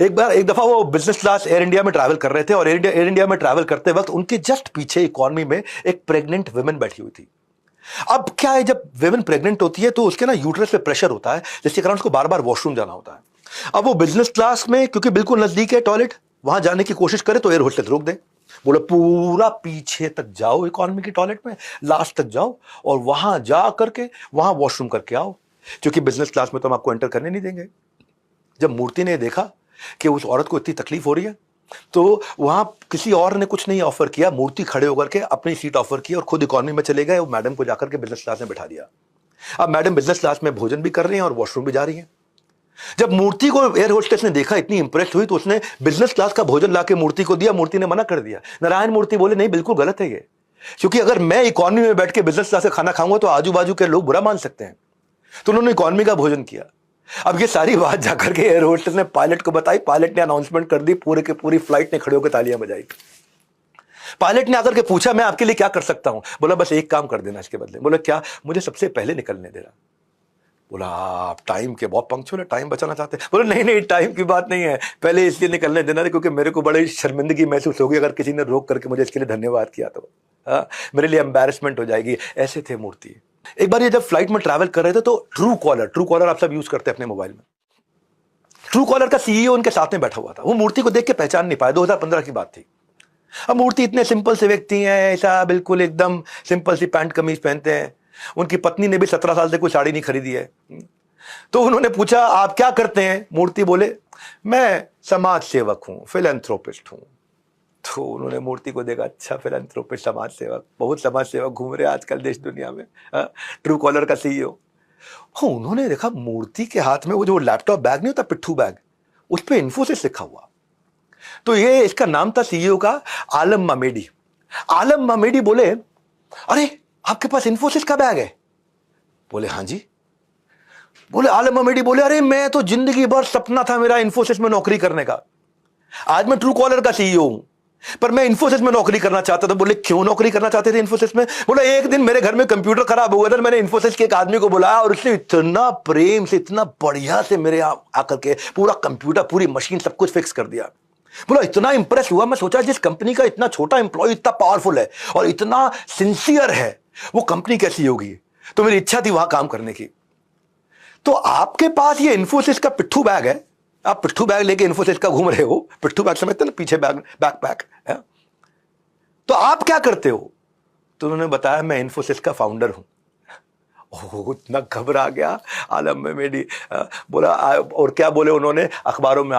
एक बार एक दफा वो बिजनेस क्लास एयर इंडिया में ट्रैवल कर रहे थे और एयर इंडिया में ट्रैवल करते वक्त उनके जस्ट पीछे इकॉनमी में एक प्रेग्नेंट वुमेन बैठी हुई थी। अब क्या है, जब वुमेन प्रेग्नेंट होती है तो उसके ना यूट्रस पे प्रेशर होता है, जिसके कारण उसको बार बार वॉशरूम जाना होता है। अब वो बिजनेस क्लास में, क्योंकि बिल्कुल नजदीक है टॉयलेट, वहां जाने की कोशिश करे तो एयर होस्टेस रोक दे, बोले पूरा पीछे तक जाओ इकॉनमी की टॉयलेट में, लास्ट तक जाओ और वहां जा करके वहां वॉशरूम करके आओ, क्योंकि बिजनेस क्लास में तो हम आपको एंटर करने नहीं देंगे। जब मूर्ति ने देखा कि उस औरत को इतनी तकलीफ हो रही है, तो वहां किसी और ने कुछ नहीं ऑफर किया, मूर्ति खड़े होकर के अपनी सीट ऑफर की और खुद इकॉनमी में चले गए और मैडम को जाकर के बिजनेस क्लास में बैठा दिया। अब मैडम बिजनेस क्लास में भोजन भी कर रही हैं और वॉशरूम भी जा रही हैं। जब मूर्ति को एयर होस्टेस ने देखा, इतनी इंप्रेस हुई, तो उसने बिजनेस क्लास का भोजन लाके मूर्ति को दिया। मूर्ति ने मना कर दिया। नारायण मूर्ति बोले नहीं, बिल्कुल गलत है ये, क्योंकि अगर मैं इकॉनमी में बैठ के बिजनेस क्लास का खाना खाऊंगा तो आजू बाजू के लोग बुरा मान सकते हैं। तो उन्होंने इकॉनमी का भोजन किया। अब ये सारी बात जाकर के एयर होस्टेस ने पायलट को बताई। पायलट ने अनाउंसमेंट कर दी, पूरे के पूरी फ्लाइट ने खड़े होकर तालियां बजाई। पायलट ने आकर के पूछा मैं आपके लिए क्या कर सकता हूं? बोला बस एक काम कर देना इसके बदले। बोला क्या? मुझे सबसे पहले निकलने देना। बोला आप टाइम के बहुत पंक्चुअल है, टाइम बचाना चाहते हैं। बोले नहीं नहीं, टाइम की बात नहीं है, पहले इसलिए निकलने देना क्योंकि मेरे को बड़ी शर्मिंदगी महसूस होगी अगर किसी ने रोक करके मुझे इसके लिए धन्यवाद किया तो। मेरे लिए एम्बैरेसमेंट हो जाएगी। ऐसे थे मूर्ति। एक बार ये जब फ्लाइट में ट्रैवल कर रहे थे तो ट्रू कॉलर आप सब यूज करते हैं अपने मोबाइल में, ट्रू कॉलर का सीईओ उनके साथ में बैठा हुआ था। वो मूर्ति को देख के पहचान नहीं पाया। 2015 की बात थी। अब मूर्ति इतने सिंपल से व्यक्ति हैं, ऐसा बिल्कुल एकदम सिंपल सी पैंट कमीज पहनते हैं। उनकी पत्नी ने भी 17 साल से कोई साड़ी नहीं खरीदी है। तो उन्होंने पूछा आप क्या करते हैं? मूर्ति बोले मैं समाज सेवक हूं, फिलैंथ्रोपिस्ट हूं। तो उन्होंने मूर्ति को देखा, अच्छा फिलैंथ्रोपिस्ट, समाज सेवक, बहुत समाज सेवक घूम रहे आजकल देश दुनिया में, ट्रू कॉलर का सीईओ। उन्होंने देखा मूर्ति के हाथ में वो जो लैपटॉप बैग नहीं होता, पिट्ठू बैग, उस पर इन्फोसिस लिखा हुआ। तो ये इसका नाम था सीईओ का, आलम मामेडी। आलम मामेडी बोले अरे आपके पास इन्फोसिस का बैग है? बोले हाँ जी। बोले आलम मामेडी बोले अरे मैं तो जिंदगी भर सपना था मेरा इन्फोसिस में नौकरी करने का। आज मैं ट्रू कॉलर का सीईओ हूं, पर मैं इन्फोसिस में नौकरी करना चाहता था। बोले क्यों नौकरी करना चाहते थे इन्फोसिस में? बोले एक दिन मेरे घर में कंप्यूटर खराब हो गया था, मैंने इन्फोसिस के एक आदमी को बुलाया और उसने इतना प्रेम से, इतना बढ़िया से मेरे आकर के पूरा कंप्यूटर, पूरी मशीन, सब कुछ फिक्स कर दिया। बोला इतना इंप्रेस हुआ, मैं सोचा जिस कंपनी का इतना छोटा एम्प्लॉय इतना पावरफुल है और इतना सिंसियर है, वो कंपनी कैसी होगी। तो मेरी इच्छा थी वहां काम करने की। तो आपके पास ये इन्फोसिस का पिट्ठू बैग है, आप पिट्ठू बैग लेके इन्फोसिस का घूम रहे हो। पिट्ठू बैग समझते ना, पीछे बैग, बैकपैक है। तो आप क्या करते हो? तो उन्होंने बताया मैं इन्फोसिस का फाउंडर हूं। इतना घबरा गया आलम में मेरी। बोला और क्या बोले उन्होंने? अखबारों में